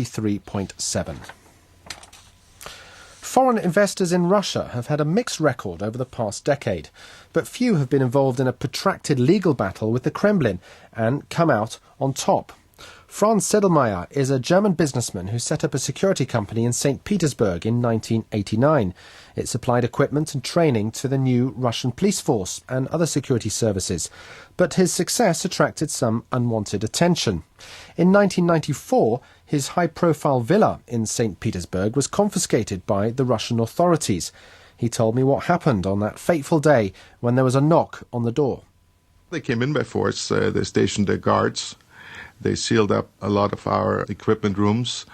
3.7. Foreign investors in Russia have had a mixed record over the past decade, but few have been involved in a protracted legal battle with the Kremlin and come out on top. Franz Sedelmayer is a German businessman who set up a security company in St. Petersburg in 1989. It supplied equipment and training to the new Russian police force and other security services, but his success attracted some unwanted attention. In 1994, his high-profile villa in St. Petersburg was confiscated by the Russian authorities. He told me what happened on that fateful day when there was a knock on the door. They came in by force. They stationed their guards. They sealed up a lot of our equipment rooms,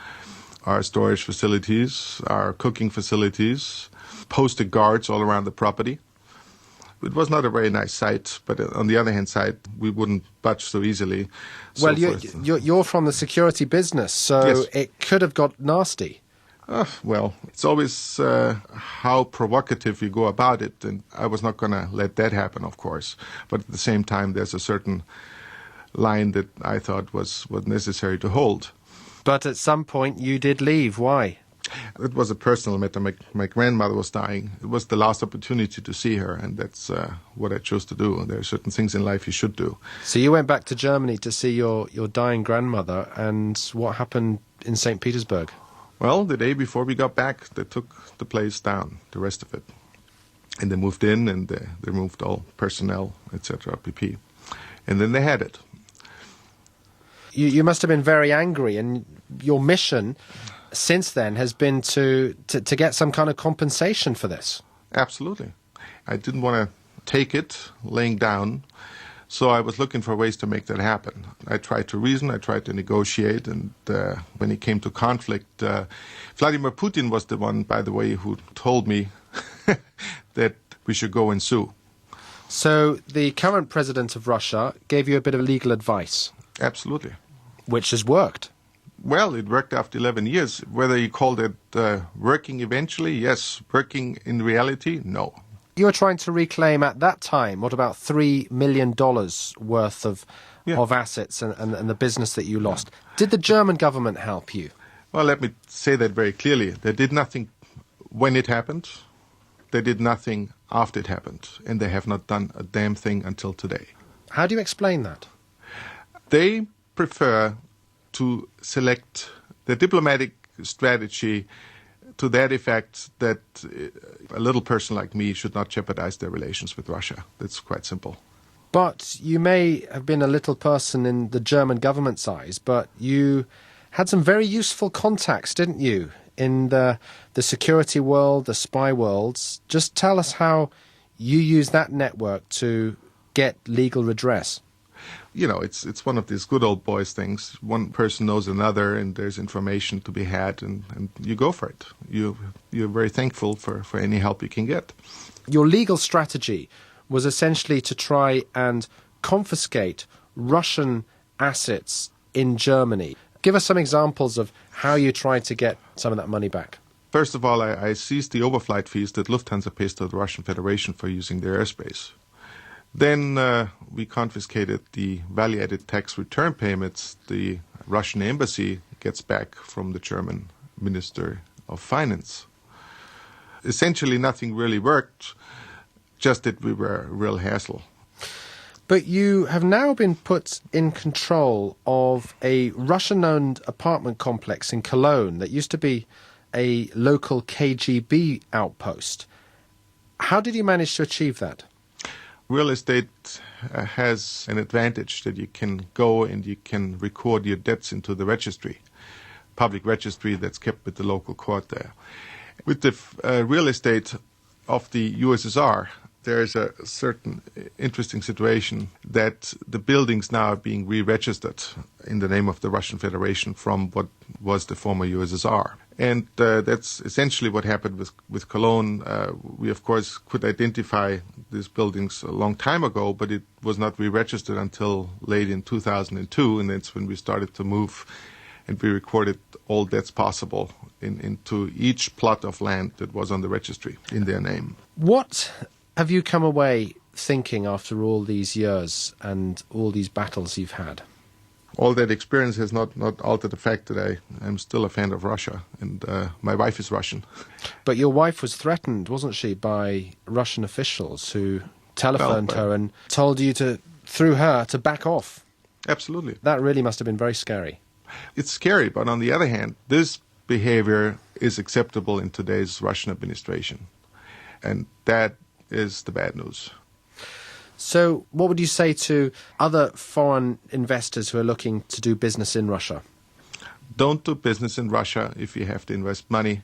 our storage facilities, our cooking facilities, posted guards all around the property. It was not a very nice sight, but on the other hand side, we wouldn't budge so easily. Well, you're from the security business, so yes. It could have got nasty. Well, it's always how provocative you go about it, and I was not going to let that happen, of course. But at the same time, there's a certain line that I thought was necessary to hold. But at some point you did leave. Why? It was a personal matter. My grandmother was dying. It was the last opportunity to see her, and that's what I chose to do. There are certain things in life you should do. So you went back to Germany to see your dying grandmother, and what happened in St. Petersburg? Well, the day before we got back, they took the place down, the rest of it. And they moved in, and they removed all personnel, etc., pp. And then they had it. You must have been very angry, and your mission since then has been to get some kind of compensation for this. Absolutely. I didn't want to take it laying down, so I was looking for ways to make that happen. I tried to reason, I tried to negotiate, and when it came to conflict, Vladimir Putin was the one, by the way, who told me that we should go and sue. So the current president of Russia gave you a bit of legal advice? Absolutely. Which has worked? Well, it worked after 11 years. Whether you called it working eventually, yes. Working in reality, no. You were trying to reclaim at that time, what, about $3 million worth of assets and the business that you lost. Did the German government help you? Well, let me say that very clearly. They did nothing when it happened. They did nothing after it happened. And they have not done a damn thing until today. How do you explain that? They prefer to select the diplomatic strategy to that effect that a little person like me should not jeopardize their relations with Russia. That's quite simple. But you may have been a little person in the German government's eyes, but you had some very useful contacts, didn't you, in the security world, the spy worlds. Just tell us how you use that network to get legal redress. You know, it's one of these good old boys things. One person knows another, and there's information to be had, and you go for it. You're very thankful for any help you can get. Your legal strategy was essentially to try and confiscate Russian assets in Germany. Give us some examples of how you tried to get some of that money back. First of all, I seized the overflight fees that Lufthansa pays to the Russian Federation for using their airspace. Then we confiscated the value-added tax return payments the Russian embassy gets back from the German Minister of Finance. Essentially, nothing really worked, just that we were a real hassle. But you have now been put in control of a Russian-owned apartment complex in Cologne that used to be a local KGB outpost. How did you manage to achieve that? Real estate has an advantage that you can go and you can record your debts into the registry, public registry that's kept with the local court there. With the real estate of the USSR, there is a certain interesting situation that the buildings now are being re-registered in the name of the Russian Federation from what was the former USSR. And that's essentially what happened with Cologne. We, of course, could identify these buildings a long time ago, but it was not re-registered until late in 2002, and that's when we started to move, and we recorded all debts possible into each plot of land that was on the registry in their name. What have you come away thinking after all these years and all these battles you've had? All that experience has not altered the fact that I am still a fan of Russia, and my wife is Russian. But your wife was threatened, wasn't she, by Russian officials who telephoned her and told you through her to back off? Absolutely. That really must have been very scary. It's scary, but on the other hand, this behavior is acceptable in today's Russian administration, and that is the bad news. So what would you say to other foreign investors who are looking to do business in Russia? Don't do business in Russia if you have to invest money.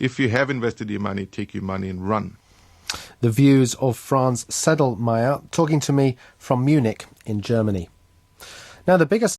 If you have invested your money, take your money and run. The views of Franz Sedelmayer talking to me from Munich in Germany. Now, the biggest